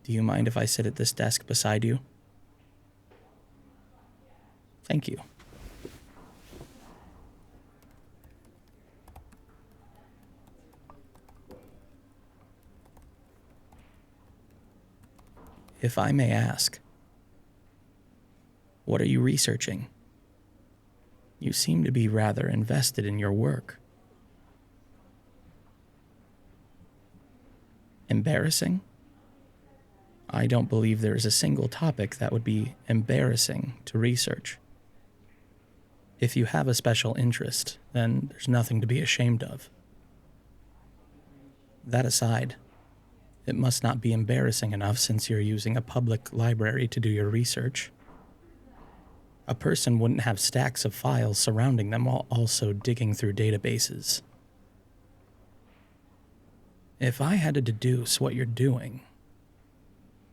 Do you mind if I sit at this desk beside you? Thank you. If I may ask, what are you researching? You seem to be rather invested in your work. Embarrassing? I don't believe there is a single topic that would be embarrassing to research. If you have a special interest, then there's nothing to be ashamed of. That aside, it must not be embarrassing enough since you're using a public library to do your research. A person wouldn't have stacks of files surrounding them while also digging through databases. If I had to deduce what you're doing,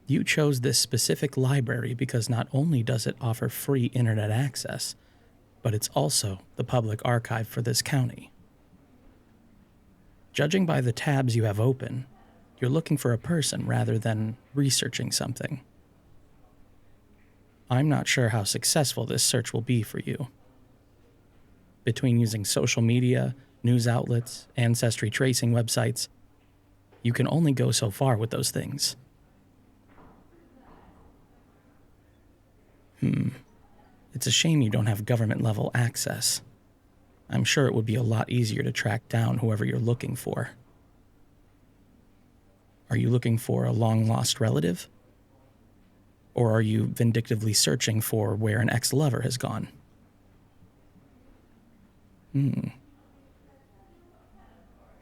you chose this specific library because not only does it offer free internet access, but it's also the public archive for this county. Judging by the tabs you have open, you're looking for a person rather than researching something. I'm not sure how successful this search will be for you. Between using social media, news outlets, ancestry tracing websites, you can only go so far with those things. It's a shame you don't have government-level access. I'm sure it would be a lot easier to track down whoever you're looking for. Are you looking for a long-lost relative? Or are you vindictively searching for where an ex-lover has gone?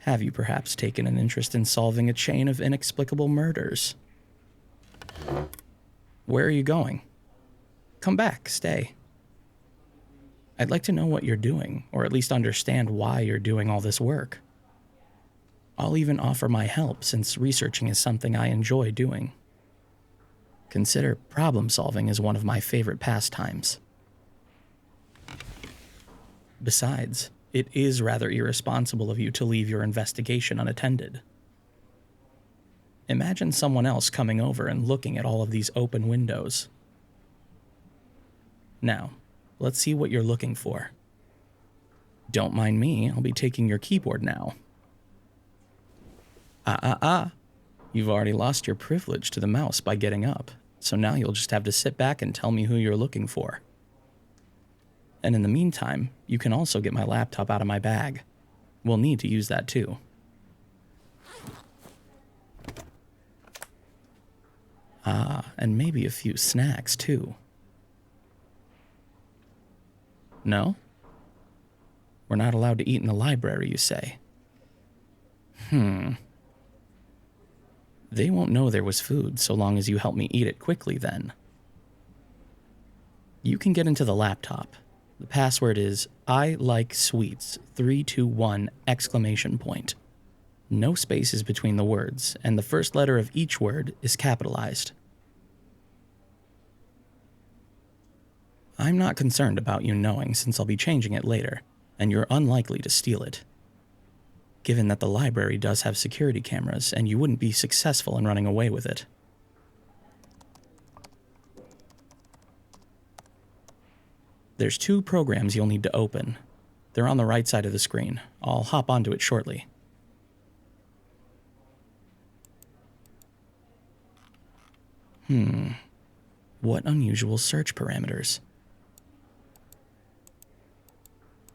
Have you perhaps taken an interest in solving a chain of inexplicable murders? Where are you going? Come back, stay. I'd like to know what you're doing, or at least understand why you're doing all this work. I'll even offer my help since researching is something I enjoy doing. Consider problem solving as one of my favorite pastimes. Besides, it is rather irresponsible of you to leave your investigation unattended. Imagine someone else coming over and looking at all of these open windows. Now, let's see what you're looking for. Don't mind me, I'll be taking your keyboard now. You've already lost your privilege to the mouse by getting up, so now you'll just have to sit back and tell me who you're looking for. And in the meantime, you can also get my laptop out of my bag. We'll need to use that too. And maybe a few snacks too. No? We're not allowed to eat in the library, you say? They won't know there was food so long as you help me eat it quickly then. You can get into the laptop. The password is I like sweets 321 exclamation point. No spaces between the words, and the first letter of each word is capitalized. I'm not concerned about you knowing since I'll be changing it later, and you're unlikely to steal it. Given that the library does have security cameras and you wouldn't be successful in running away with it. There's 2 programs you'll need to open. They're on the right side of the screen. I'll hop onto it shortly. What unusual search parameters.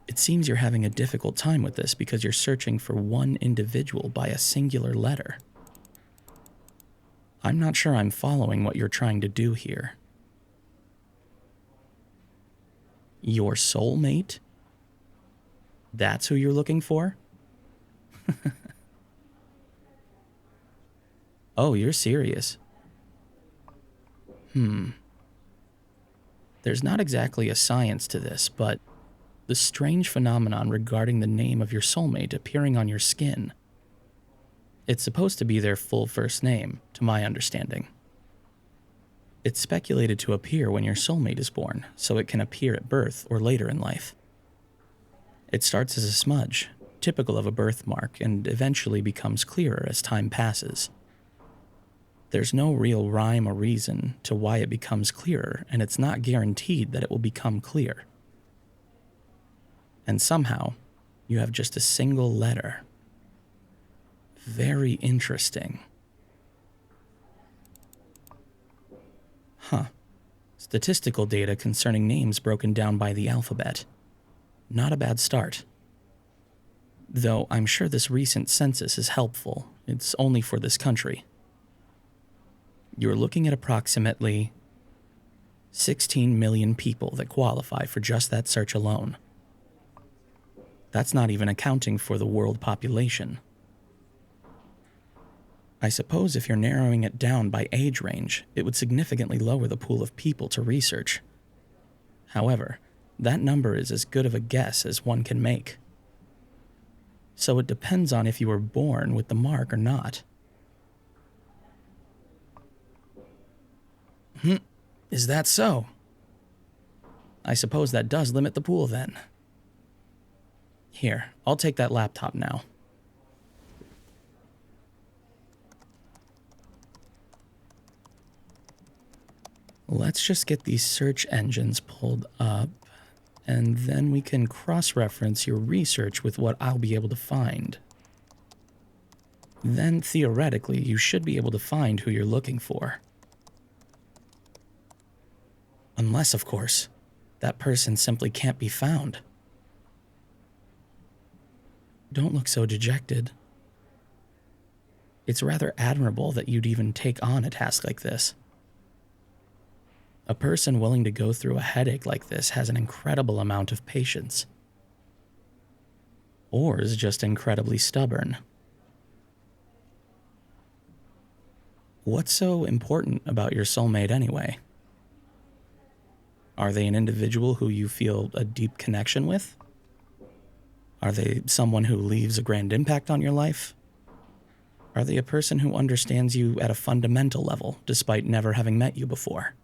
It seems you're having a difficult time with this because you're searching for one individual by a singular letter. I'm not sure I'm following what you're trying to do here. Your soulmate? That's who you're looking for? Oh, you're serious. There's not exactly a science to this, but the strange phenomenon regarding the name of your soulmate appearing on your skin. It's supposed to be their full first name, to my understanding. It's speculated to appear when your soulmate is born, so it can appear at birth or later in life. It starts as a smudge, typical of a birthmark, and eventually becomes clearer as time passes. There's no real rhyme or reason to why it becomes clearer, and it's not guaranteed that it will become clear. And somehow, you have just a single letter. Very interesting. Huh. Statistical data concerning names broken down by the alphabet. Not a bad start. Though I'm sure this recent census is helpful. It's only for this country. You're looking at approximately 16 million people that qualify for just that search alone. That's not even accounting for the world population. I suppose if you're narrowing it down by age range, it would significantly lower the pool of people to research. However, that number is as good of a guess as one can make. So it depends on if you were born with the mark or not. Is that so? I suppose that does limit the pool then. Here, I'll take that laptop now. Let's just get these search engines pulled up, and then we can cross-reference your research with what I'll be able to find. Then, theoretically, you should be able to find who you're looking for. Unless, of course, that person simply can't be found. Don't look so dejected. It's rather admirable that you'd even take on a task like this. A person willing to go through a headache like this has an incredible amount of patience. Or is just incredibly stubborn. What's so important about your soulmate anyway? Are they an individual who you feel a deep connection with? Are they someone who leaves a grand impact on your life? Are they a person who understands you at a fundamental level, despite never having met you before?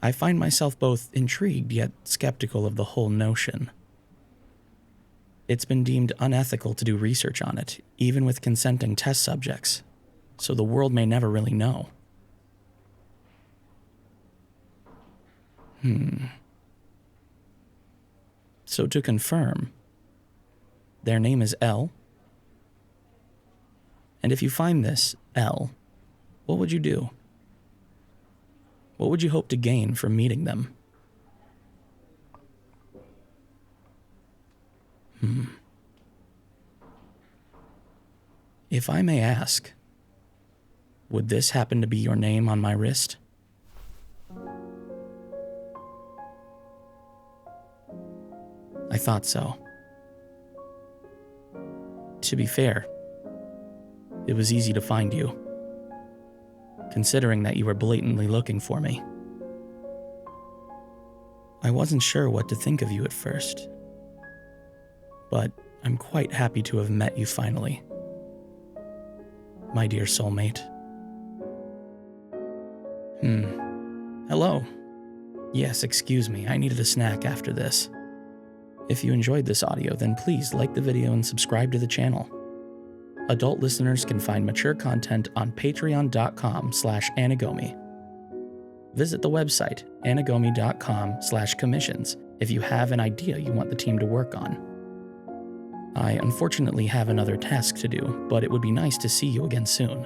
I find myself both intrigued yet skeptical of the whole notion. It's been deemed unethical to do research on it, even with consenting test subjects, so the world may never really know. So to confirm, their name is L. And if you find this, L, what would you do? What would you hope to gain from meeting them? If I may ask, would this happen to be your name on my wrist? I thought so. To be fair, it was easy to find you, considering that you were blatantly looking for me. I wasn't sure what to think of you at first, but I'm quite happy to have met you finally, my dear soulmate. Hello. Yes, excuse me, I needed a snack after this. If you enjoyed this audio, then please like the video and subscribe to the channel. Adult listeners can find mature content on patreon.com/Anigomi. Visit the website, anigomi.com/commissions, if you have an idea you want the team to work on. I unfortunately have another task to do, but it would be nice to see you again soon.